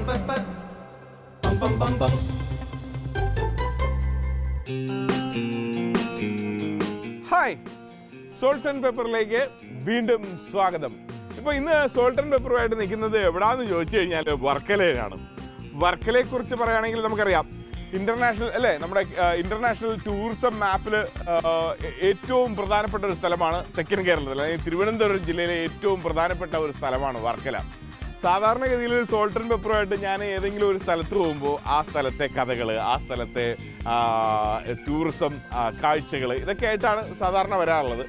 pepper. Bum bum bum bum. Hi, salt and പെപ്പറിലേക്ക് വീണ്ടും സ്വാഗതം. ഇപ്പോൾ ഇന്ന് സോൾട്ട് ആൻഡ് പെപ്പറുമായിട്ട് നിൽക്കുന്നത് എവിടാന്ന് ചോദിച്ചു കഴിഞ്ഞാൽ വർക്കലയിലാണ്. വർക്കലയെക്കുറിച്ച് പറയുകയാണെങ്കിൽ നമുക്കറിയാം, ഇൻ്റർനാഷണൽ അല്ലേ, നമ്മുടെ ഇൻ്റർനാഷണൽ ടൂറിസം മാപ്പിൽ ഏറ്റവും പ്രധാനപ്പെട്ട ഒരു സ്ഥലമാണ് തെക്കൻ കേരളത്തിൽ, അല്ലെങ്കിൽ തിരുവനന്തപുരം ജില്ലയിലെ ഏറ്റവും പ്രധാനപ്പെട്ട ഒരു സ്ഥലമാണ് വർക്കല. സാധാരണഗതിയിൽ സോൾട്ട് ആൻഡ് പെപ്പറുമായിട്ട് ഞാൻ ഏതെങ്കിലും ഒരു സ്ഥലത്ത് പോകുമ്പോൾ ആ സ്ഥലത്തെ കഥകൾ, ആ സ്ഥലത്തെ ടൂറിസം കാഴ്ചകൾ, ഇതൊക്കെ ആയിട്ടാണ് സാധാരണ വരാറുള്ളത്.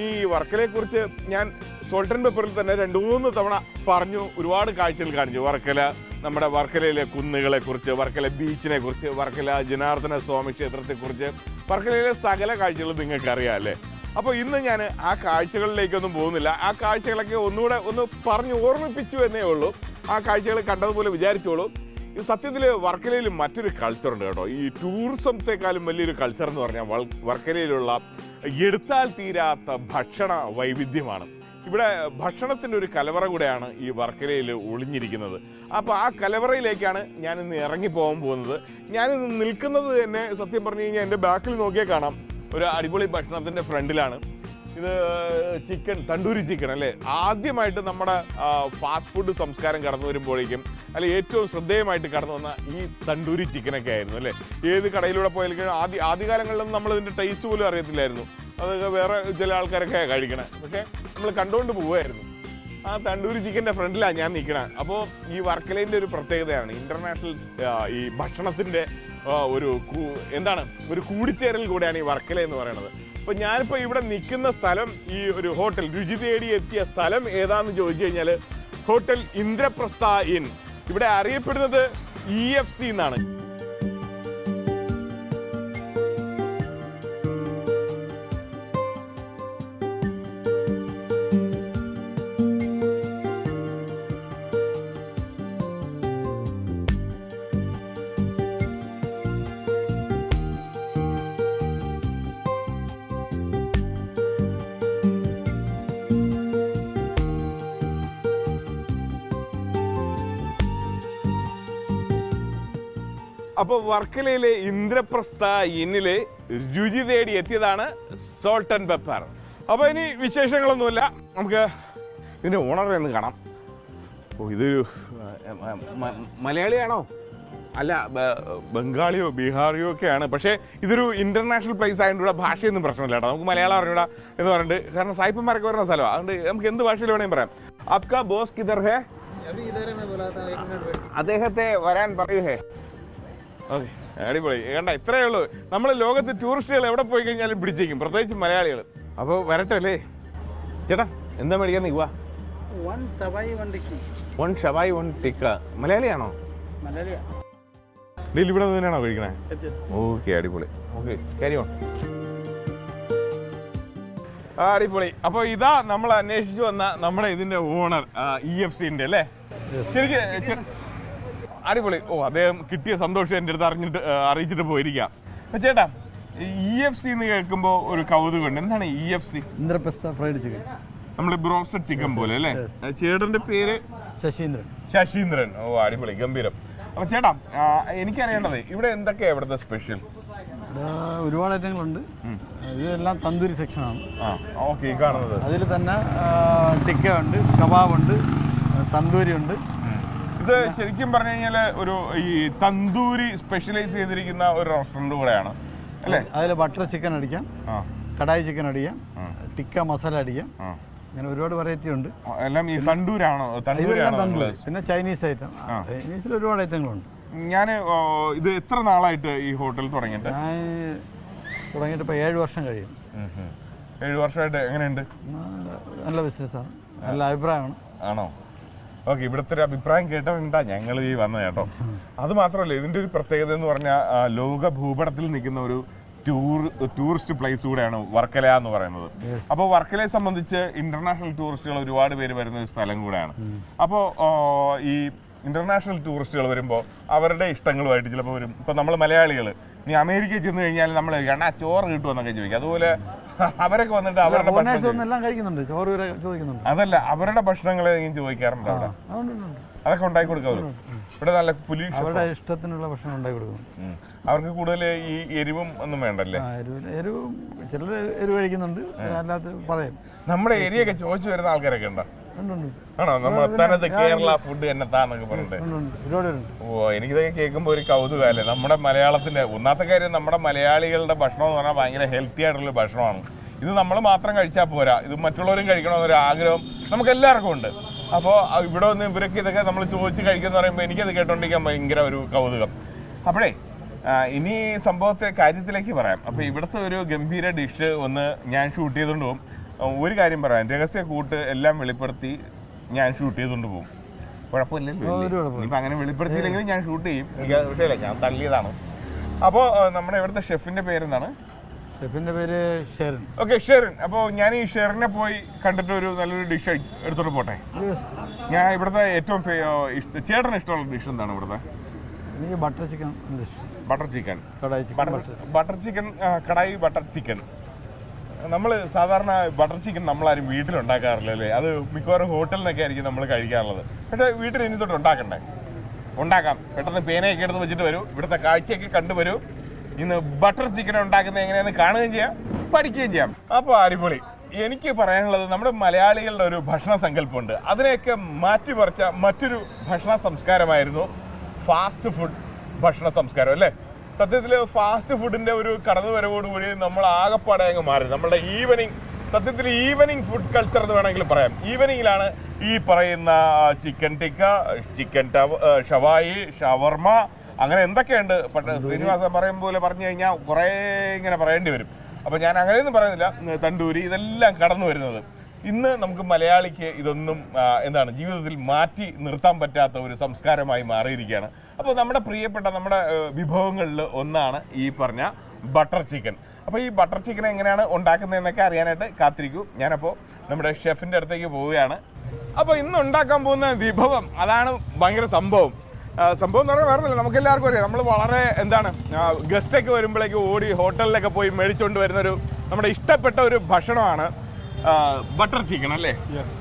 ഈ വർക്കലയെക്കുറിച്ച് ഞാൻ സോൾട്ട് ആൻഡ് പെപ്പറിൽ തന്നെ 2-3 തവണ പറഞ്ഞു, ഒരുപാട് കാഴ്ചകൾ കാണിച്ചു. വർക്കല, നമ്മുടെ വർക്കലയിലെ കുന്നുകളെക്കുറിച്ച്, വർക്കല ബീച്ചിനെ കുറിച്ച്, വർക്കല ജനാർദ്ദന സ്വാമി ക്ഷേത്രത്തെക്കുറിച്ച്, വർക്കലയിലെ സകല കാഴ്ചകളും നിങ്ങൾക്ക് അറിയാം അല്ലേ. അപ്പോൾ ഇന്ന് ഞാൻ ആ കാഴ്ചകളിലേക്കൊന്നും പോകുന്നില്ല. ആ കാഴ്ചകളൊക്കെ ഒന്നുകൂടെ ഒന്ന് പറഞ്ഞ് ഓർമ്മിപ്പിച്ചു എന്നേ ഉള്ളൂ. ആ കാഴ്ചകൾ കണ്ടതുപോലെ വിചാരിച്ചോളൂ. ഈ സത്യത്തിൽ വർക്കലയിൽ മറ്റൊരു കൾച്ചറുണ്ട് കേട്ടോ. ഈ ടൂറിസത്തെക്കാളും വലിയൊരു കൾച്ചർ എന്ന് പറഞ്ഞാൽ വർക്കലയിലുള്ള എടുത്താൽ തീരാത്ത ഭക്ഷണ വൈവിധ്യമാണ്. ഇവിടെ ഭക്ഷണത്തിൻ്റെ ഒരു കലവറ കൂടെയാണ് ഈ വർക്കലയിൽ ഒളിഞ്ഞിരിക്കുന്നത്. അപ്പോൾ ആ കലവറയിലേക്കാണ് ഞാനിന്ന് ഇറങ്ങിപ്പോകാൻ പോകുന്നത്. ഞാനിന്ന് നിൽക്കുന്നത് തന്നെ സത്യം പറഞ്ഞു കഴിഞ്ഞാൽ എൻ്റെ ബാക്കിൽ നോക്കിയാൽ കാണാം, ഒരു അടിപൊളി ഭക്ഷണത്തിൻ്റെ ഫ്രണ്ടിലാണ്. ഇത് ചിക്കൻ, തണ്ടൂരി ചിക്കൻ അല്ലേ. ആദ്യമായിട്ട് നമ്മുടെ ഫാസ്റ്റ് ഫുഡ് സംസ്കാരം കടന്നു വരുമ്പോഴേക്കും അല്ലെങ്കിൽ ഏറ്റവും ശ്രദ്ധേയമായിട്ട് കടന്നു വന്ന ഈ തണ്ടൂരി ചിക്കനൊക്കെ ആയിരുന്നു അല്ലേ. ഏത് കടയിലൂടെ പോയാലും ആദ്യകാലങ്ങളിലൊന്നും നമ്മളിതിൻ്റെ ടേസ്റ്റ് പോലും അറിയത്തില്ലായിരുന്നു. അതൊക്കെ വേറെ ചില ആൾക്കാരൊക്കെ കഴിക്കണേ, പക്ഷേ നമ്മൾ കണ്ടുകൊണ്ട് പോവുമായിരുന്നു. ആ തണ്ടൂരി ചിക്കൻ്റെ ഫ്രണ്ടിലാണ് ഞാൻ നിൽക്കണേ. അപ്പോൾ ഈ വർക്കലേൻ്റെ ഒരു പ്രത്യേകതയാണ് ഇൻ്റർനാഷണൽ ഈ ഭക്ഷണത്തിൻ്റെ ഒരു കൂടിച്ചേരൽ കൂടെയാണ് ഈ വർക്കല എന്ന് പറയുന്നത്. അപ്പോൾ ഞാനിപ്പോൾ ഇവിടെ നിൽക്കുന്ന സ്ഥലം, ഈ ഒരു ഹോട്ടൽ, രുചി തേടി എത്തിയ സ്ഥലം ഏതാണെന്ന് ചോദിച്ചു കഴിഞ്ഞാൽ ഹോട്ടൽ ഇന്ദ്രപ്രസ്ഥ ഇൻ. ഇവിടെ അറിയപ്പെടുന്നത് EFC എന്നാണ്. അപ്പോൾ വർക്കലയിലെ ഇന്ദ്രപ്രസ്ഥ ഇന്നിലെ രുചി തേടി എത്തിയതാണ് സോൾട്ട് ആൻഡ് പെപ്പർ. അപ്പോൾ ഇനി വിശേഷങ്ങളൊന്നുമില്ല, നമുക്ക് ഇതിൻ്റെ ഓണറെ ഒന്ന് കാണാം. ഓ, ഇതൊരു മലയാളിയാണോ? അല്ല, ബംഗാളിയോ ബീഹാറിയോ ഒക്കെയാണ്. പക്ഷേ ഇതൊരു ഇൻ്റർനാഷണൽ പ്ലേസ് ആയതുകൊണ്ട് ഇവിടെ ഭാഷയൊന്നും പ്രശ്നമില്ല കേട്ടോ. നമുക്ക് മലയാളം അറിഞ്ഞൂടാ എന്ന് പറഞ്ഞിട്ട്, കാരണം സായിപ്പന്മാരൊക്കെ വരുന്ന സ്ഥലമാണ്. അതുകൊണ്ട് നമുക്ക് എന്ത് ഭാഷയിൽ വേണമെങ്കിൽ പറയാം. ആപ്കാ ബോസ് കിധർ ഹേ? അദ്ദേഹത്തെ വരാൻ പറയൂ ഹേ. ഓക്കെ, അടിപൊളി. കണ്ട, ഇത്രയേ ഉള്ളൂ. നമ്മൾ ലോകത്ത് ടൂറിസ്റ്റുകൾ എവിടെ പോയി കഴിഞ്ഞാലും പിടിച്ചേക്കും, പ്രത്യേകിച്ച് മലയാളികൾ. അപ്പോൾ വരട്ടെ അല്ലേ ചേട്ടാ, എന്താ മേടിക്കാൻ നിൽക്കുക? 1 ഷവായി 1 ടിക്ക. മലയാളിയാണോ? ഡെയിലി ഇവിടെ നിന്ന് തന്നെയാണോ കഴിക്കണേ? ഓക്കെ, അടിപൊളി. Okay, carry on. അടിപൊളി. അപ്പോൾ ഇതാ നമ്മൾ അന്വേഷിച്ചു വന്ന നമ്മുടെ ഇതിൻ്റെ ഓണർ, EFCൻ്റെ അല്ലേ. ശരിക്കും അടിപൊളി. ഓ, അദ്ദേഹം കിട്ടിയ സന്തോഷം എൻ്റെ അടുത്ത് അറിയിച്ചിട്ട് പോയിരിക്കാം. ചേട്ടാ, EFC എന്ന് കേൾക്കുമ്പോൾ ഒരു കൗതുകമുണ്ട്. എന്താണ് EFC? Indraprastha fried chicken. നമ്മൾ ബ്രോസ്റ്റഡ് ചിക്കൻ പോലെ അല്ലേ. ചേട്ടൻ്റെ പേര് ശശീന്ദ്രൻ. ഓ, അടിപൊളി, ഗംഭീരം. അപ്പോൾ ചേട്ടാ, എനിക്കറിയേണ്ടത് ഇവിടെ എന്തൊക്കെയാണ് ഇവിടുത്തെ സ്പെഷ്യൽ? ഒരുപാട് ഐറ്റങ്ങളുണ്ട്. ഇതെല്ലാം തന്തൂരി സെക്ഷനാണ്. ഓക്കെ, ഈ കാണുന്നത് അതിൽ തന്നെ ടിക്ക ഉണ്ട്, കബാബുണ്ട്, തന്തൂരി ഉണ്ട്. ഇത് ശരിക്കും പറഞ്ഞു കഴിഞ്ഞാൽ ഒരു ഈ തന്തൂരി സ്പെഷ്യലൈസ് ചെയ്തിരിക്കുന്ന ഒരു റെസ്റ്റോറൻറ്റ് കൂടെയാണ് അല്ലേ. അതിൽ ബട്ടർ ചിക്കൻ അടിക്കാം, കടായി ചിക്കൻ അടിക്കാം, ടിക്ക മസാല അടിക്കാം, അങ്ങനെ ഒരുപാട് വെറൈറ്റി ഉണ്ട്. എല്ലാം ഈ തണ്ടൂരാണോ? തന്തൂരി. പിന്നെ ചൈനീസ് ഐറ്റം, ചൈനീസിൽ ഒരുപാട് ഐറ്റങ്ങളുണ്ട്. ഞാൻ ഇത് എത്ര നാളായിട്ട് ഈ ഹോട്ടൽ തുടങ്ങിയിട്ട്? ഞാൻ തുടങ്ങിയിട്ട് ഇപ്പോൾ 7 വർഷം കഴിയും. 7 വർഷമായിട്ട് എങ്ങനെയുണ്ട്? നല്ല ബിസിനസ്സാണ്, നല്ല അഭിപ്രായമാണ്. ആണോ? ഓക്കെ, ഇവിടുത്തെ ഒരു അഭിപ്രായം കേട്ടാ ഞങ്ങൾ ഈ വന്നത് കേട്ടോ. അത് മാത്രമല്ല, ഇതിൻ്റെ ഒരു പ്രത്യേകത എന്ന് പറഞ്ഞാൽ ലോക ഭൂപടത്തിൽ നിൽക്കുന്ന ഒരു ടൂറിസ്റ്റ് പ്ലേസ് കൂടെയാണ് വർക്കല എന്ന് പറയുന്നത്. അപ്പോൾ വർക്കലയെ സംബന്ധിച്ച് ഇന്റർനാഷണൽ ടൂറിസ്റ്റുകൾ ഒരുപാട് പേര് വരുന്ന ഒരു സ്ഥലം കൂടെയാണ്. അപ്പോൾ ഈ ഇന്റർനാഷണൽ ടൂറിസ്റ്റുകൾ വരുമ്പോൾ അവരുടെ ഇഷ്ടങ്ങളുമായിട്ട് ചിലപ്പോൾ വരും. ഇപ്പോൾ നമ്മൾ മലയാളികൾ ഇനി അമേരിക്കയിൽ ചെന്ന് കഴിഞ്ഞാൽ നമ്മൾ ചോറ് കിട്ടുമെന്നൊക്കെ ചോദിക്കും. അതുപോലെ അവരൊക്കെ വന്നിട്ട് അവരുടെ കഴിക്കുന്നുണ്ട്, ചോറ് ചോദിക്കുന്നുണ്ട്. അതല്ല, അവരുടെ ഭക്ഷണങ്ങളെ ചോദിക്കാറുണ്ട് അവിടെ. അതൊക്കെ ഉണ്ടാക്കി കൊടുക്കാമല്ലോ. ഇവിടെ നല്ല പുലി അവരുടെ ഇഷ്ടത്തിനുള്ള ഭക്ഷണം ഉണ്ടാക്കി കൊടുക്കും. അവർക്ക് കൂടുതൽ ഈ എരിവും ഒന്നും വേണ്ടല്ലേ? എരിവും ചിലർ എരിവ് കഴിക്കുന്നുണ്ട്, അല്ലാത്ത പറയും. നമ്മുടെ ഏരിയയൊക്കെ ചോദിച്ചു വരുന്ന ആൾക്കാരൊക്കെ ഉണ്ടോ? ആണോ? നമ്മുടെ തനത് കേരള ഫുഡ് തന്നെ താന്നൊക്കെ പറഞ്ഞിട്ട്. ഓ, എനിക്കിതൊക്കെ കേൾക്കുമ്പോൾ ഒരു കൗതുകമല്ലേ. നമ്മുടെ മലയാളത്തിന്റെ ഒന്നാമത്തെ കാര്യം, നമ്മുടെ മലയാളികളുടെ ഭക്ഷണം എന്ന് പറഞ്ഞാൽ ഭയങ്കര ഹെൽത്തി ആയിട്ടുള്ള ഭക്ഷണമാണ്. ഇത് നമ്മൾ മാത്രം കഴിച്ചാൽ പോരാ, ഇത് മറ്റുള്ളവരും കഴിക്കണമെന്നൊരു ആഗ്രഹം നമുക്ക് എല്ലാവർക്കും ഉണ്ട്. അപ്പോൾ ഇവിടെ വന്ന് ഇവരൊക്കെ ഇതൊക്കെ നമ്മൾ ചോദിച്ച് കഴിക്കുമെന്ന് പറയുമ്പോൾ എനിക്കത് കേട്ടോണ്ടിരിക്കാൻ ഭയങ്കര ഒരു കൗതുകം. അപ്പോഴേ ഇനി സംഭവത്തെ കാര്യത്തിലേക്ക് പറയാം. അപ്പോൾ ഇവിടുത്തെ ഒരു ഗംഭീര ഡിഷ് ഒന്ന് ഞാൻ ഷൂട്ട് ചെയ്തുകൊണ്ട് പോകും. ഒരു കാര്യം പറയാം, രഹസ്യ കൂട്ട് എല്ലാം വെളിപ്പെടുത്തി ഞാൻ ഷൂട്ട് ചെയ്തുകൊണ്ട് പോകും. കുഴപ്പമില്ലല്ലോ. ഇപ്പം അങ്ങനെ വെളിപ്പെടുത്തിയില്ലെങ്കിൽ ഞാൻ ഷൂട്ട് ചെയ്യും. എനിക്ക് വിഷയമില്ല, ഞാൻ തള്ളിയതാണ്. അപ്പോൾ നമ്മുടെ ഇവിടുത്തെ ഷെഫിൻ്റെ പേരെന്താണ്? ഷെഫിൻ്റെ പേര് ഷെറിൻ. ഓക്കെ, ഷെറിൻ. അപ്പോൾ ഞാൻ ഈ ഷെറിനെ പോയി കണ്ടിട്ട് ഒരു നല്ലൊരു ഡിഷ് എടുത്തോട്ട് പോട്ടെ. ഞാൻ ഇവിടുത്തെ ഏറ്റവും ചേട്ടന് ഇഷ്ടമുള്ള ഡിഷ് എന്താണ് ഇവിടുത്തെ? എനിക്ക് butter chicken. Butter chicken, butter chicken, kadai butter chicken. നമ്മൾ സാധാരണ ബട്ടർ ചിക്കൻ നമ്മളാരും വീട്ടിലുണ്ടാക്കാറില്ല അല്ലേ? അത് മിക്കവാറും ഹോട്ടലിനൊക്കെ ആയിരിക്കും നമ്മൾ കഴിക്കാറുള്ളത്. പക്ഷേ വീട്ടിൽ ഇനി തൊട്ട് ഉണ്ടാക്കാം. പെട്ടെന്ന് പേനയൊക്കെ എടുത്ത് വെച്ചിട്ട് വരൂ, ഇവിടുത്തെ കാഴ്ചയൊക്കെ കണ്ടുവരൂ. ഇന്ന് ബട്ടർ ചിക്കൻ ഉണ്ടാക്കുന്നത് എങ്ങനെയാണെന്ന് കാണുകയും ചെയ്യാം, പഠിക്കുകയും ചെയ്യാം. അപ്പോൾ അടിപൊളി. എനിക്ക് പറയാനുള്ളത്, നമ്മുടെ മലയാളികളുടെ ഒരു ഭക്ഷണ സങ്കല്പമുണ്ട്. അതിനെയൊക്കെ മാറ്റിമറിച്ച മറ്റൊരു ഭക്ഷണ സംസ്കാരമായിരുന്നു ഫാസ്റ്റ് ഫുഡ് ഭക്ഷണ സംസ്കാരം അല്ലേ? സത്യത്തിൽ ഫാസ്റ്റ് ഫുഡിൻ്റെ ഒരു കടന്നുവരവോടുകൂടി നമ്മൾ ആകെപ്പാടെ അങ്ങ് മാറി. നമ്മളുടെ സത്യത്തിൽ ഈവനിങ് ഫുഡ് കൾച്ചർ എന്ന് വേണമെങ്കിൽ പറയാം. ഈവനിങ്ങിലാണ് ഈ പറയുന്ന ചിക്കൻ ടിക്ക, ചിക്കൻ ഷവായി, ഷവർമ, അങ്ങനെ എന്തൊക്കെയുണ്ട്. ശ്രീനിവാസൻ പറയും പോലെ പറഞ്ഞു കഴിഞ്ഞാൽ കുറേ ഇങ്ങനെ പറയേണ്ടി വരും. അപ്പോൾ ഞാൻ അങ്ങനെയൊന്നും പറയുന്നില്ല. തണ്ടൂരി, ഇതെല്ലാം കടന്നു വരുന്നത്. ഇന്ന് നമുക്ക് മലയാളിക്ക് ഇതൊന്നും ജീവിതത്തിൽ മാറ്റി നിർത്താൻ പറ്റാത്ത ഒരു സംസ്കാരമായി മാറിയിരിക്കുകയാണ്. അപ്പോൾ നമ്മുടെ പ്രിയപ്പെട്ട നമ്മുടെ വിഭവങ്ങളിൽ ഒന്നാണ് ഈ പറഞ്ഞ ബട്ടർ ചിക്കൻ. അപ്പോൾ ഈ ബട്ടർ ചിക്കൻ എങ്ങനെയാണ് ഉണ്ടാക്കുന്നതെന്നൊക്കെ അറിയാനായിട്ട് കാത്തിരിക്കൂ. ഞാനപ്പോൾ നമ്മുടെ ഷെഫിൻ്റെ അടുത്തേക്ക് പോവുകയാണ്. അപ്പോൾ ഇന്ന് ഉണ്ടാക്കാൻ പോകുന്ന വിഭവം അതാണ് ഭയങ്കര സംഭവം എന്ന് പറഞ്ഞാൽ വേറൊന്നുമില്ല, നമുക്കെല്ലാവർക്കും അറിയാം. നമ്മൾ വളരെ ഗസ്റ്റൊക്കെ വരുമ്പോഴേക്ക് ഓടി ഹോട്ടലിലൊക്കെ പോയി മേടിച്ചുകൊണ്ട് വരുന്നൊരു നമ്മുടെ ഇഷ്ടപ്പെട്ട ഒരു ഭക്ഷണമാണ് ബട്ടർ ചിക്കൻ അല്ലേ?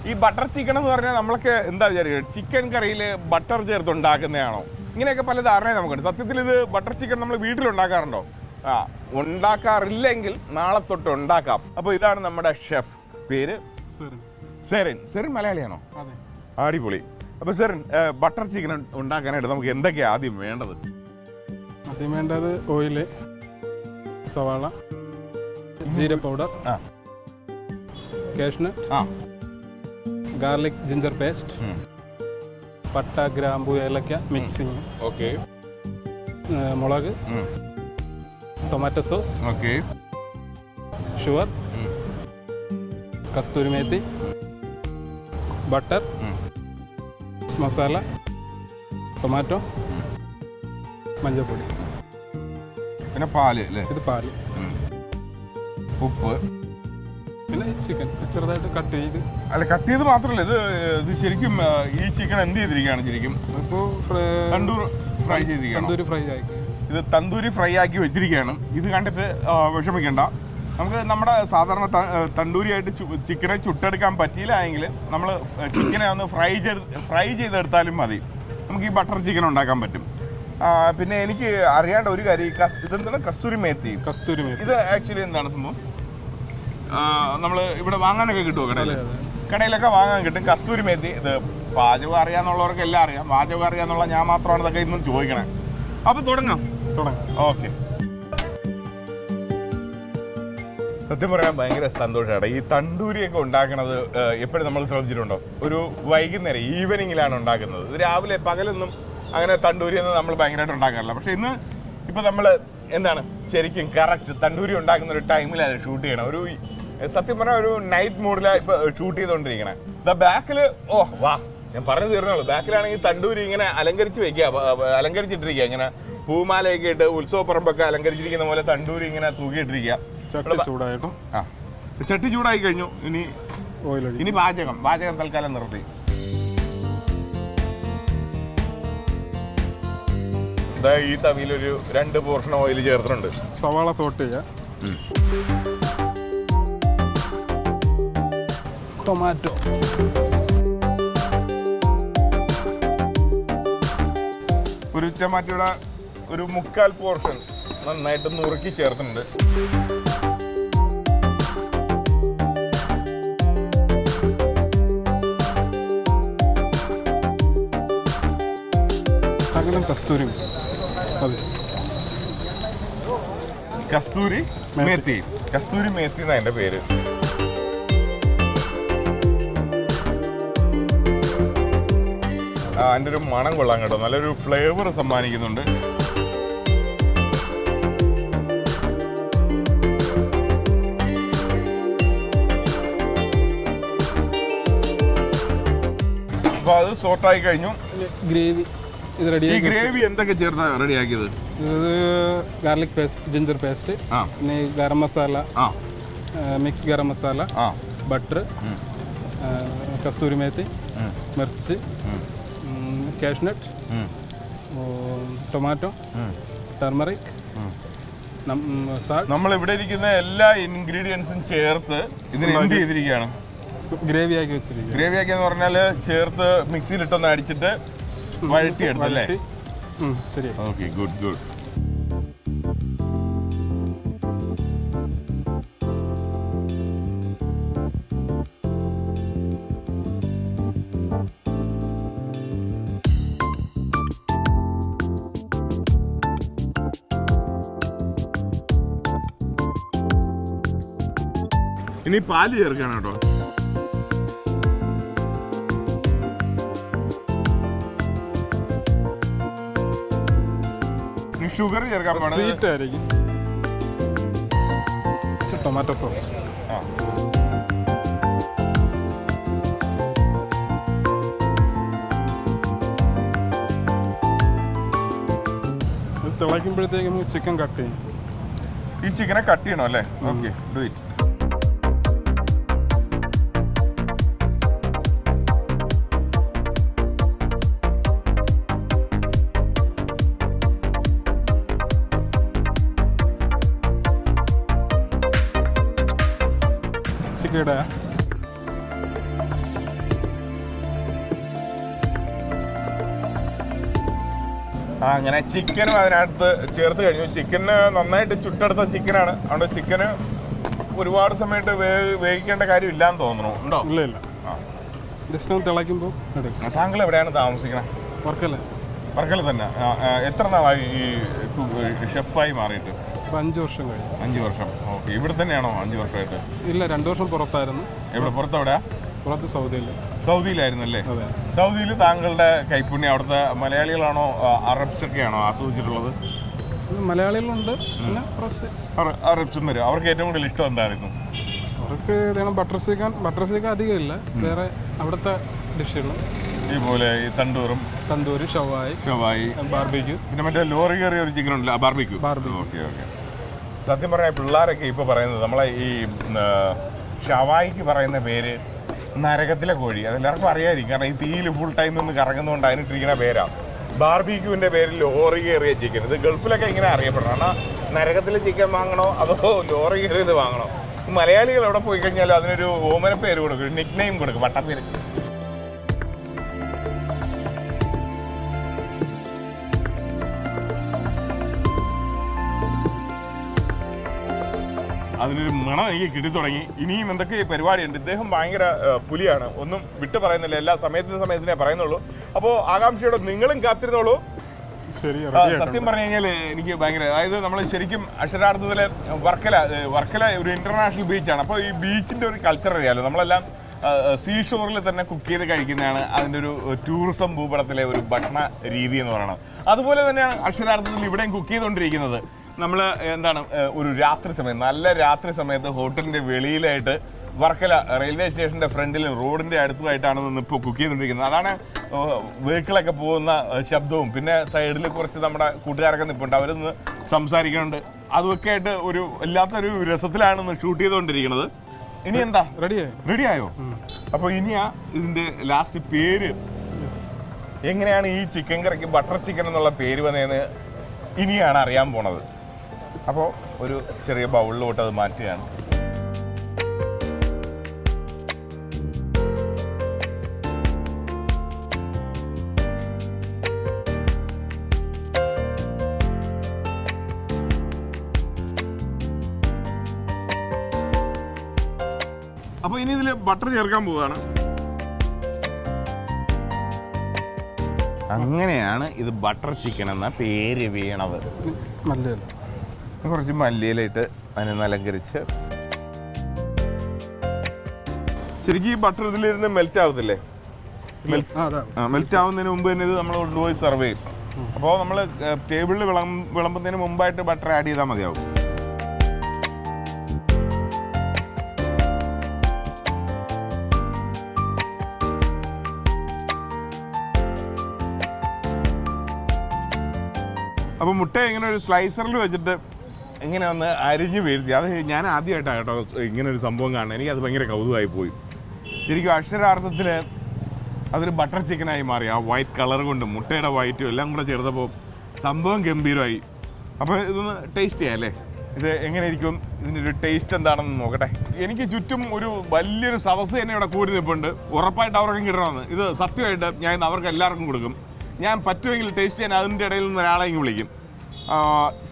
ഈ ബട്ടർ ചിക്കൻ എന്ന് പറഞ്ഞാൽ നമ്മളൊക്കെ എന്താ വിചാരിക്കുക, ചിക്കൻ കറിയിൽ ബട്ടർ ചേർത്ത് ഉണ്ടാക്കുന്നതാണോ? ഇങ്ങനെയൊക്കെ പല ധാരണയും നമുക്കുണ്ട്. സത്യത്തിൽ ഇത് ബട്ടർ ചിക്കൻ നമ്മൾ വീട്ടിലുണ്ടാക്കാറുണ്ടോ? ഉണ്ടാക്കാറില്ലെങ്കിൽ നാളെ തൊട്ട് ഉണ്ടാക്കാം. അപ്പോൾ ഇതാണ് നമ്മുടെ ഷെഫ്, പേര് സെറിൻ. മലയാളിയാണോ? അടിപൊളി. അപ്പോൾ സെറിൻ, ബട്ടർ ചിക്കൻ ഉണ്ടാക്കാനായിട്ട് നമുക്ക് എന്തൊക്കെയാണ് ആദ്യം വേണ്ടത്? ആദ്യം വേണ്ടത് ഓയില്, സവാള, jeera powder, cashew nut, garlic ginger paste, പട്ട, ഗ്രാമ്പു, ഏലക്ക മിക്സിങ്, ഓക്കെ, മുളക്, ടൊമാറ്റോ സോസ്, ഓക്കെ, ഷുഗർ, കസ്തൂരി മേത്തി, ബട്ടർ, മസാല, ടൊമാറ്റോ, മഞ്ഞൾപ്പൊടി, പിന്നെ പാല് അല്ലേ? ഇത് പാല്, ഉപ്പ്, പിന്നെ ചിക്കൻ ചെറുതായിട്ട് കട്ട് ചെയ്ത്. അല്ല, കട്ട് ചെയ്ത് മാത്രമല്ല, ഇത് ശരിക്കും ഈ ചിക്കൻ എന്ത് ചെയ്തിരിക്കുകയാണ്? ശരിക്കും ഇപ്പോൾ തണ്ടൂരി ഫ്രൈ ചെയ്തിരിക്കുകയാണ്. ഇത് തന്തൂരി ഫ്രൈ ആക്കി വെച്ചിരിക്കുകയാണ്. ഇത് കണ്ടിട്ട് വിഷമിക്കേണ്ട. നമുക്ക് നമ്മുടെ സാധാരണ തണ്ടൂരിയായിട്ട് ചിക്കനെ ചുട്ടെടുക്കാൻ പറ്റിയില്ല എങ്കിൽ നമ്മൾ ചിക്കനെ ഒന്ന് ഫ്രൈ ചെയ്തെടുത്താലും മതി. നമുക്ക് ഈ ബട്ടർ ചിക്കൻ ഉണ്ടാക്കാൻ പറ്റും. പിന്നെ എനിക്ക് അറിയേണ്ട ഒരു കാര്യം, ഇതെന്താണ്? കസ്തൂരി മേത്തി. ഇത് ആക്ച്വലി എന്താണ് സംഭവം? നമ്മൾ ഇവിടെ വാങ്ങാനൊക്കെ കിട്ടുമോ? കടയിലൊക്കെ വാങ്ങാൻ കിട്ടും കസ്തൂരി മേത്തി. ഇത് പാചകം അറിയാന്നുള്ളവർക്ക് എല്ലാം അറിയാം. പാചകം അറിയാന്നുള്ള ഞാൻ മാത്രമാണ് ഇതൊക്കെ ഇന്നും ചോദിക്കണേ. അപ്പോൾ തുടങ്ങാം. ഓക്കെ. സത്യം പറയാൻ ഭയങ്കര സന്തോഷമാണ്. ഈ തണ്ടൂരിയൊക്കെ ഉണ്ടാക്കണത് എപ്പോഴും നമ്മൾ ശ്രദ്ധിച്ചിട്ടുണ്ടോ? ഒരു വൈകുന്നേരം ഈവനിങ്ങിലാണ് ഉണ്ടാക്കുന്നത്. ഇത് രാവിലെ പകലൊന്നും അങ്ങനെ തണ്ടൂരിയൊന്നും നമ്മൾ ഭയങ്കരമായിട്ട് ഉണ്ടാക്കാറില്ല. പക്ഷേ ഇപ്പം നമ്മൾ ശരിക്കും കറക്റ്റ് തണ്ടൂരി ഉണ്ടാക്കുന്ന ഒരു ടൈമിലാണ് ഷൂട്ട് ചെയ്യണം. ഒരു സത്യം പറഞ്ഞാൽ ഒരു നൈറ്റ് മൂഡിലാണ് ഇപ്പോൾ ഷൂട്ട് ചെയ്തുകൊണ്ടിരിക്കണേ. ബാക്കിൽ വാ ഞാൻ പറഞ്ഞു തീർന്നുള്ളൂ. ബാക്കിലാണെങ്കിൽ തണ്ടൂരി ഇങ്ങനെ അലങ്കരിച്ചിട്ടിരിക്കുക. ഇങ്ങനെ പൂമാലയൊക്കെ ഇട്ട് ഉത്സവപ്പറമ്പൊക്കെ അലങ്കരിച്ചിരിക്കുന്ന പോലെ തണ്ടൂരി ഇങ്ങനെ തൂക്കിയിട്ടിരിക്കുക. ചട്ടി ചൂടായി കഴിഞ്ഞു. ഇനി പാചകം തൽക്കാലം നിർത്തി. ഈ തവിയിലൊരു 2 പോർഷൻ ഓയിൽ ചേർത്തിട്ടുണ്ട്. സവാള സോട്ട് ചെയ്യുക, ടൊമാറ്റോ, ഒരു ടൊമാറ്റോയുടെ ഒരു 1/4 പോർഷൻ നന്നായിട്ട് നുറുക്കി ചേർത്തിട്ടുണ്ട്. ശകലം കസ്തൂരി അതെ കസ്തൂരി മേത്തി. കസ്തൂരി മേത്തി എന്നാണ് എൻ്റെ പേര്. അതിൻ്റെ ഒരു മണം കൊള്ളാം കേട്ടോ, നല്ലൊരു ഫ്ലേവർ സമ്മാനിക്കുന്നുണ്ട്. അപ്പോൾ അത് സോർട്ടായി കഴിഞ്ഞു. ഗ്രേവി ഇത് റെഡി. ഈ ഗ്രേവി എന്തൊക്കെ ചേർത്താണ് റെഡിയാക്കിയത്? ഇത് ഗാർലിക് പേസ്റ്റ്, ജിഞ്ചർ പേസ്റ്റ്, പിന്നെ garam masala, mix garam masala, butter, kasuri methi, mirch, cashew nut, tomato, turmeric, നമ്മൾ ഇവിടെ ഇരിക്കുന്ന എല്ലാ ഇൻഗ്രീഡിയൻസും ചേർത്ത് ഇതിന് എന്ത് ചെയ്തിരിക്കുകയാണ്? ഗ്രേവി ആക്കി വെച്ചിരിക്കും. ഗ്രേവി ആക്കി എന്ന് പറഞ്ഞാൽ ചേർത്ത് മിക്സിയിലിട്ടൊന്ന് അടിച്ചിട്ട് വഴറ്റിയെടുത്തല്ലേ? ശരി. Okay, good good. ഇനി പാല് ചേർക്കണം കേട്ടോ. ഷുഗർ ചേർക്കാൻ പാടില്ല. സ്വീറ്റ് ആയിരിക്കും. Tomato sauce. ഇത് തിളയ്ക്കുമ്പോഴത്തേക്കും ചിക്കൻ കട്ട് ചെയ്യും. ഈ ചിക്കനെ കട്ട് ചെയ്യണം അല്ലേ? Okay, do it. ചിക്കയുടെ അങ്ങനെ ചിക്കനും അതിനകത്ത് ചേർത്ത് കഴിഞ്ഞു. ചിക്കന് നന്നായിട്ട് ചുട്ടെടുത്ത ചിക്കനാണ്, അതുകൊണ്ട് ചിക്കന് ഒരുപാട് സമയത്ത് വേവിക്കേണ്ട കാര്യം ഇല്ലാന്ന് തോന്നുന്നു. ഉണ്ടോ? ഇല്ല ഇല്ല, ജസ്റ്റ് ഒന്ന് തിളയ്ക്കുമ്പോൾ എടുക്കും. താങ്കൾ എവിടെയാണ് താമസിക്കണേ? വർക്കല്ല. വർക്കല തന്നെ. എത്ര നാളായി ഈ ഷെഫായി മാറിയിട്ട്? 5 വർഷം കഴിഞ്ഞു. 5 വർഷം. ഓക്കെ, ഇവിടെ തന്നെയാണോ 5 വർഷമായിട്ട്? ഇല്ല, 2 വർഷം പുറത്തായിരുന്നു. എവിടെ? പുറത്തെവിടെയാ? പുറത്ത് സൗദിയിൽ. സൗദിയിലായിരുന്നല്ലേ? അതെ. സൗദിയിൽ താങ്കളുടെ കൈപ്പുണ്യം അവിടുത്തെ മലയാളികളാണോ അറബ്സ് ഒക്കെയാണോ ആസ്വദിച്ചിട്ടുള്ളത്? മലയാളികളുണ്ട്, പിന്നെ അറബ്സും വരും. അവർക്ക് ഏറ്റവും കൂടുതൽ ഇഷ്ടം എന്തായിരുന്നു? അവർക്ക് ബട്ടർ ചിക്കൻ അധികം ഇല്ല, വേറെ അവിടുത്തെ ഡിഷുകൾ ഇതുപോലെ ഈ തണ്ടൂര്, ഷവായി, ബാർബിക്യൂ, പിന്നെ മറ്റേ ലോറി കയറിയ ഒരു ചിക്കൻ ഉണ്ടല്ലോ, ബാർബിക്യൂ. Okay okay. സത്യം പറഞ്ഞാൽ പിള്ളേരൊക്കെ ഇപ്പോൾ പറയുന്നത് നമ്മളെ ഈ ഷവായിക്ക് പറയുന്ന പേര് നരകത്തിലെ കോഴി. അതെല്ലാവർക്കും അറിയാമായിരിക്കും, കാരണം ഈ തീയിൽ ഫുൾ ടൈം നിന്ന് കറങ്ങുന്നതുകൊണ്ട് അതിനിട്ടിരിക്കുന്ന പേരാണ്. ബാർബിക്യൂവിൻ്റെ പേരിൽ ലോറി കയറിയ ചിക്കൻ. ഇത് ഗൾഫിലൊക്കെ ഇങ്ങനെ അറിയപ്പെടണം. കാരണം നരകത്തിലെ ചിക്കൻ വാങ്ങണോ അതോ ലോറി കയറിയത് വാങ്ങണോ? മലയാളികൾ എവിടെ പോയി കഴിഞ്ഞാലും അതിനൊരു ഓമന പേര് കൊടുക്കും, നിക് നെയിം കൊടുക്കും, വട്ടപ്പേര്. അതിനൊരു മണം എനിക്ക് കിട്ടിത്തുടങ്ങി. ഇനിയും എന്തൊക്കെ പരിപാടിയുണ്ട്. ഇദ്ദേഹം ഭയങ്കര പുലിയാണ്, ഒന്നും വിട്ടു പറയുന്നില്ല, എല്ലാ സമയത്തിനെ പറയുന്നുള്ളൂ. അപ്പോൾ ആകാംക്ഷയോടെ നിങ്ങളും കാത്തിരുന്നോളൂ. സത്യം പറഞ്ഞു കഴിഞ്ഞാൽ എനിക്ക് ഭയങ്കര, അതായത് നമ്മൾ ശരിക്കും അക്ഷരാർത്ഥത്തിൽ വർക്കല ഒരു ഇന്റർനാഷണൽ ബീച്ചാണ്. അപ്പോൾ ഈ ബീച്ചിൻ്റെ ഒരു കൾച്ചർ അറിയാമല്ലോ, നമ്മളെല്ലാം സീ ഷോറിൽ തന്നെ കുക്ക് ചെയ്ത് കഴിക്കുന്നതാണ് അതിൻ്റെ ഒരു ടൂറിസം ഭൂപടത്തിലെ ഒരു ഭക്ഷണ രീതി എന്ന് പറയുന്നത്. അതുപോലെ തന്നെയാണ് അക്ഷരാർത്ഥത്തിൽ ഇവിടെയും കുക്ക് ചെയ്തുകൊണ്ടിരിക്കുന്നത്. നമ്മൾ എന്താണ് ഒരു രാത്രി സമയം, നല്ല രാത്രി സമയത്ത് ഹോട്ടലിൻ്റെ വെളിയിലായിട്ട് വർക്കല റെയിൽവേ സ്റ്റേഷൻ്റെ ഫ്രണ്ടിലും റോഡിൻ്റെ അടുത്തുമായിട്ടാണ് നിന്ന് ഇപ്പോൾ കുക്ക് ചെയ്തുകൊണ്ടിരിക്കുന്നത്. അതാണ് വെഹിക്കിളൊക്കെ പോകുന്ന ശബ്ദവും, പിന്നെ സൈഡിൽ കുറച്ച് നമ്മുടെ കൂട്ടുകാരൊക്കെ നിൽപ്പുണ്ട്, അവരൊന്ന് സംസാരിക്കുന്നുണ്ട്. അതൊക്കെ ആയിട്ട് ഒരു വല്ലാത്തൊരു രസത്തിലാണ് ഷൂട്ട് ചെയ്തുകൊണ്ടിരിക്കുന്നത്. ഇനി എന്താ റെഡിയായോ? അപ്പോൾ ഇനിയാ ഇതിൻ്റെ ലാസ്റ്റ് പേര് എങ്ങനെയാണ് ഈ ചിക്കൻ കറിക്ക് ബട്ടർ ചിക്കൻ എന്നുള്ള പേര് വന്നതെന്ന് ഇനിയാണ് അറിയാൻ പോണത്. അപ്പോൾ ഒരു ചെറിയ ബൗളിലോട്ട് അത് മാറ്റുകയാണ്. അപ്പോൾ ഇനി ഇതിൽ ബട്ടർ ചേർക്കാൻ പോവുകയാണ്. അങ്ങനെയാണ് ഇത് ബട്ടർ ചിക്കൻ എന്ന പേര് വീണത്. കുറച്ച് മല്ലിയിലിട്ട് അതിനെ അലങ്കരിച്ച്. ശരിക്കും ഈ ബട്ടർ ഇതിലിരുന്ന് മെൽറ്റ് ആവത്തില്ലേ? മെൽറ്റ് ആവുന്നതിന് മുമ്പ് തന്നെ ഇത് നമ്മൾ കൊണ്ടുപോയി സെർവ് ചെയ്യും. അപ്പോൾ നമ്മൾ ടേബിളിൽ വിളമ്പുന്നതിന് മുമ്പായിട്ട് ബട്ടർ ആഡ് ചെയ്താൽ മതിയാവും. അപ്പോൾ മുട്ട ഇങ്ങനെ ഒരു സ്ലൈസറിൽ വെച്ചിട്ട് ഇങ്ങനെ ഒന്ന് അരിഞ്ഞ് വീഴ്ത്തി. അത് ഞാൻ ആദ്യമായിട്ടാണ് കേട്ടോ ഇങ്ങനെ ഒരു സംഭവം കാണുന്നത്. എനിക്കത് ഭയങ്കര കൗതുകമായി പോയി. ശരിക്കും അക്ഷരാർത്ഥത്തിൽ അതൊരു ബട്ടർ ചിക്കനായി മാറി. ആ വൈറ്റ് കളർ കൊണ്ടും മുട്ടയുടെ വൈറ്റും എല്ലാം കൂടെ ചേർത്തപ്പോൾ സംഭവം ഗംഭീരമായി. അപ്പോൾ ഇതൊന്ന് ടേസ്റ്റ് ചെയ്യാം അല്ലേ? ഇത് എങ്ങനെ ഇരിക്കും, ഇതിൻ്റെ ഒരു ടേസ്റ്റ് എന്താണെന്ന് നോക്കട്ടെ. എനിക്ക് ചുറ്റും ഒരു വലിയൊരു സദസ്സ് തന്നെ ഇവിടെ കൂടി നിൽപ്പുണ്ട്. ഉറപ്പായിട്ട് അവർക്കും കിട്ടണമെന്ന്. ഇത് സത്യമായിട്ട് ഞാൻ അവർക്ക് എല്ലാവർക്കും കൊടുക്കും. ഞാൻ പറ്റുമെങ്കിൽ ടേസ്റ്റ് ചെയ്യാൻ അതിൻ്റെ ഇടയിൽ നിന്ന് ഒരാളെയും വിളിക്കും.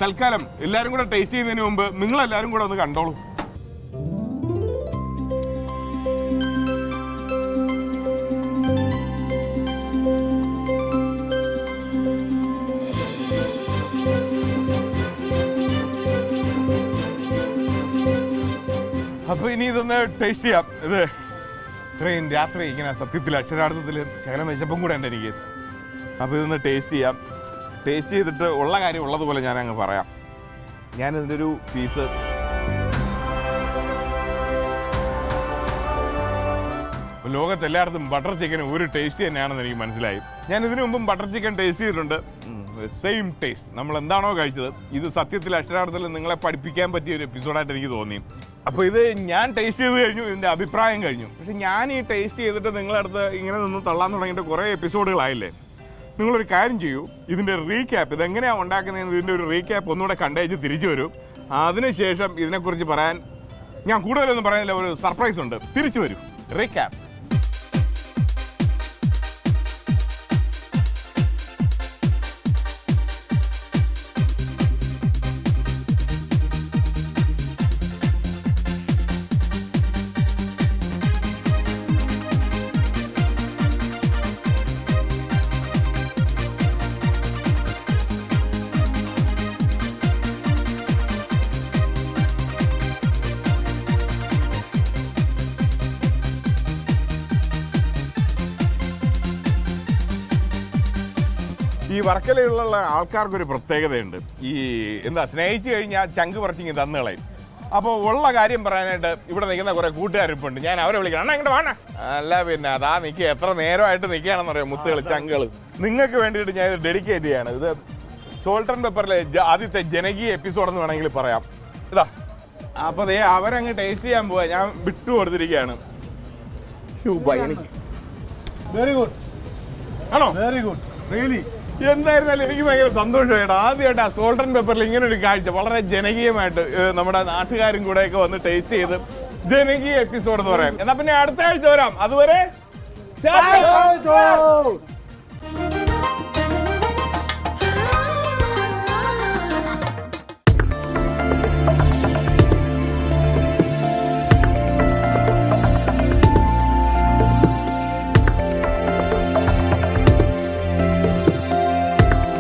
തൽക്കാലം എല്ലാവരും കൂടെ ടേസ്റ്റ് ചെയ്യുന്നതിന് മുമ്പ് നിങ്ങളെല്ലാവരും കൂടെ ഒന്ന് കണ്ടോളൂ. അപ്പോൾ ഇനി ഇതൊന്ന് ടേസ്റ്റ് ചെയ്യാം. ഇത് ഇത്രയും രാത്രി ഇങ്ങനെ സത്യത്തിൽ അക്ഷരാർത്ഥത്തിൽ ശകലം വിശപ്പും കൂടെ ഉണ്ട് എനിക്ക്. അപ്പോൾ ഇതൊന്ന് ടേസ്റ്റ് ചെയ്യാം. ടേസ്റ്റ് ചെയ്തിട്ട് ഉള്ള കാര്യം ഉള്ളതുപോലെ ഞാൻ അങ്ങ് പറയാം. ഞാനിതിൻ്റെ ഒരു പീസ് ലോകത്ത് എല്ലായിടത്തും ബട്ടർ ചിക്കൻ ഒരു ടേസ്റ്റ് തന്നെയാണെന്ന് എനിക്ക് മനസ്സിലായി. ഞാൻ ഇതിനു മുമ്പും ബട്ടർ ചിക്കൻ ടേസ്റ്റ് ചെയ്തിട്ടുണ്ട്. Same taste. നമ്മൾ എന്താണോ കഴിച്ചത് ഇത് സത്യത്തിൽ അക്ഷരാർത്ഥത്തിൽ നിങ്ങളെ പഠിപ്പിക്കാൻ പറ്റിയ ഒരു എപ്പിസോഡായിട്ട് എനിക്ക് തോന്നി. അപ്പോൾ ഇത് ഞാൻ ടേസ്റ്റ് ചെയ്ത് കഴിഞ്ഞു, ഇതിൻ്റെ അഭിപ്രായം കഴിഞ്ഞു. പക്ഷെ ഞാൻ ഈ ടേസ്റ്റ് ചെയ്തിട്ട് നിങ്ങളടുത്ത് ഇങ്ങനെ നിന്ന് തള്ളാൻ തുടങ്ങിയിട്ട് കുറേ എപ്പിസോഡുകളായില്ലേ. നിങ്ങളൊരു കാര്യം ചെയ്യൂ, ഇതിൻ്റെ റീക്യാപ്പ്, ഇതെങ്ങനെയാണ് ഉണ്ടാക്കുന്നതെന്ന് ഇതിൻ്റെ ഒരു റീക്യാപ്പ് ഒന്നുകൂടെ കണ്ടയച്ച് തിരിച്ചു വരും. അതിനുശേഷം ഇതിനെക്കുറിച്ച് പറയാൻ ഞാൻ കൂടുതലൊന്നും പറയുന്നില്ല, ഒരു സർപ്രൈസ് ഉണ്ട്. തിരിച്ചു വരും. റീക്യാപ്പ്. ഈ വർക്കലയിലുള്ള ആൾക്കാർക്കൊരു പ്രത്യേകതയുണ്ട്. ഈ എന്താ, സ്നേഹിച്ചു കഴിഞ്ഞാൽ ചങ്ക് പറിച്ചിങ്ങി തന്നു കളയും. അപ്പോൾ ഉള്ള കാര്യം പറയാനായിട്ട് ഇവിടെ നിൽക്കുന്ന കുറേ കൂട്ടുകാരിപ്പുണ്ട്. ഞാൻ അവരെ വിളിക്കണം, അണ്ണാ ഇങ്ങോട്ട് വേണ. അല്ല പിന്നെ അതാ നിൽക്കുക, എത്ര നേരമായിട്ട് നിൽക്കുകയാണെന്ന് പറയാം മുത്തുകൾ ചങ്കുകൾ. നിങ്ങൾക്ക് വേണ്ടിയിട്ട് ഞാൻ ഇത് ഡെഡിക്കേറ്റ് ചെയ്യാണ്. ഇത് സോൾട്ട് ആൻഡ് പെപ്പറിലെ ആദ്യത്തെ ജനകീയ എപ്പിസോഡെന്ന് വേണമെങ്കിൽ പറയാം. ഇതാ, അപ്പോൾ ദേ അവരങ്ങ് ടേസ്റ്റ് ചെയ്യാൻ പോവാ. ഞാൻ വിട്ടു കൊടുത്തിരിക്കുകയാണ്. വെരി ഗുഡ് ആണോ? Very good really. എന്തായിരുന്നാലും എനിക്ക് ഭയങ്കര സന്തോഷമായിട്ട് ആദ്യമായിട്ട് ആ സോൾട്ട് ആൻഡ് പെപ്പറിൽ ഇങ്ങനെ ഒരു കാഴ്ച വളരെ ജനകീയമായിട്ട് നമ്മുടെ നാട്ടുകാരും കൂടെയൊക്കെ വന്ന് ടേസ്റ്റ് ചെയ്ത് ജനകീയ എപ്പിസോഡ് എന്ന് പറയാം. എന്നാൽ പിന്നെ അടുത്ത ആഴ്ച വരാം. അതുവരെ